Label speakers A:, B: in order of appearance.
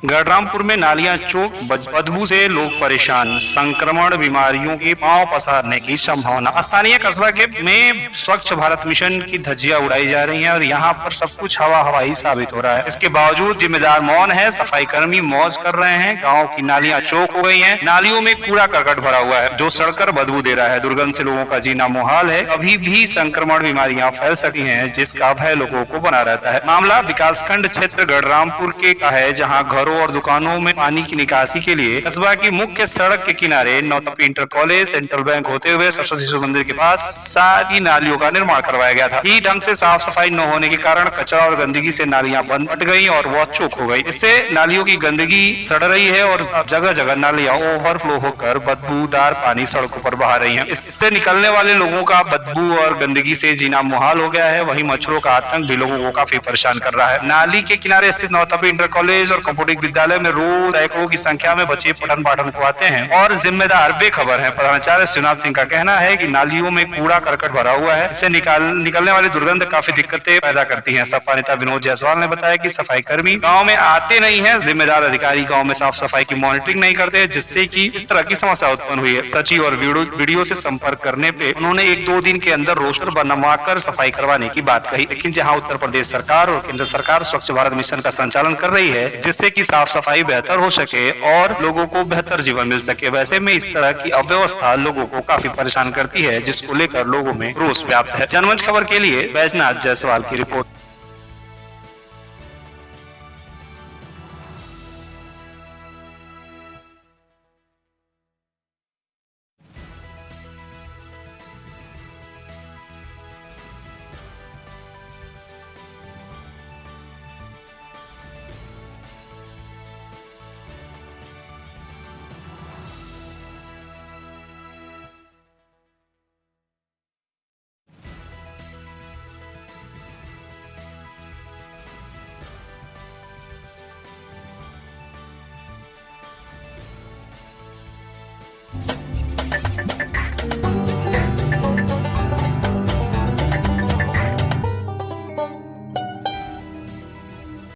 A: गढ़रामपुर में नालियां चौक, बदबू से लोग परेशान, संक्रमण बीमारियों के पांव पसारने की संभावना। स्थानीय कस्बा के में स्वच्छ भारत मिशन की धज्जियां उड़ाई जा रही हैं और यहां पर सब कुछ हवा हवाई साबित हो रहा है। इसके बावजूद जिम्मेदार मौन है, सफाई कर्मी मौज कर रहे हैं। गाँव की नालियां चौक हो गई हैं, नालियों में कूड़ा करकट भरा हुआ है जो सड़कर बदबू दे रहा है। दुर्गंध से लोगों का जीना मुहाल है। अभी भी संक्रमण बीमारियां फैल सकती हैं, जिसका भय लोगों को बना रहता है। मामला विकासखंड क्षेत्र गढ़रामपुर के का है, जहाँ घरों और दुकानों में पानी की निकासी के लिए कस्बा की मुख्य सड़क के किनारे Nautapi inter college, central bank होते हुए सरस्वती शिशु मंदिर के पास सारी नालियों का निर्माण करवाया गया था। ही ढंग से साफ सफाई न होने के कारण कचरा और गंदगी से नालियां बंद फट गई और वह चौक हो गई। इससे नालियों की गंदगी सड़ रही है और जगह जगह नालियां ओवरफ्लो होकर बदबूदार पानी सड़कों पर बहा रही है। इससे निकलने वाले लोगों का बदबू और गंदगी से जीना मुहाल हो गया है। वहीं मच्छरों का आतंक भी लोगों को काफी परेशान कर रहा है। नाली के किनारे स्थित नौतपी इंटर कॉलेज और कंप्यूटर विद्यालय में रोज सैकड़ों की संख्या में बच्चे पठन पाठन को आते हैं और जिम्मेदार बेखबर हैं। प्रधानाचार्य शिवनाथ सिंह का कहना है कि नालियों में कूड़ा करकट भरा हुआ है, इससे निकलने वाली दुर्गंध काफी दिक्कतें पैदा करती है। सपा नेता विनोद जायसवाल ने बताया कि सफाई कर्मी गाँव में आते नहीं है, जिम्मेदार अधिकारी गाँव में साफ सफाई की मॉनिटरिंग नहीं करते, जिससे की इस तरह की समस्या उत्पन्न हुई है। सचिव और वीडियो से संपर्क करने पे उन्होंने 1-2 दिन के अंदर रोस्टर बनवाकर सफाई करवाने की बात कही। लेकिन जहाँ उत्तर प्रदेश सरकार और केंद्र सरकार स्वच्छ भारत मिशन का संचालन कर रही है, जिससे की साफ सफाई बेहतर हो सके और लोगों को बेहतर जीवन मिल सके, वैसे में इस तरह की अव्यवस्था लोगों को काफी परेशान करती है, जिसको लेकर लोगों में रोष व्याप्त है। जनमंच खबर के लिए बैजनाथ जायसवाल की रिपोर्ट।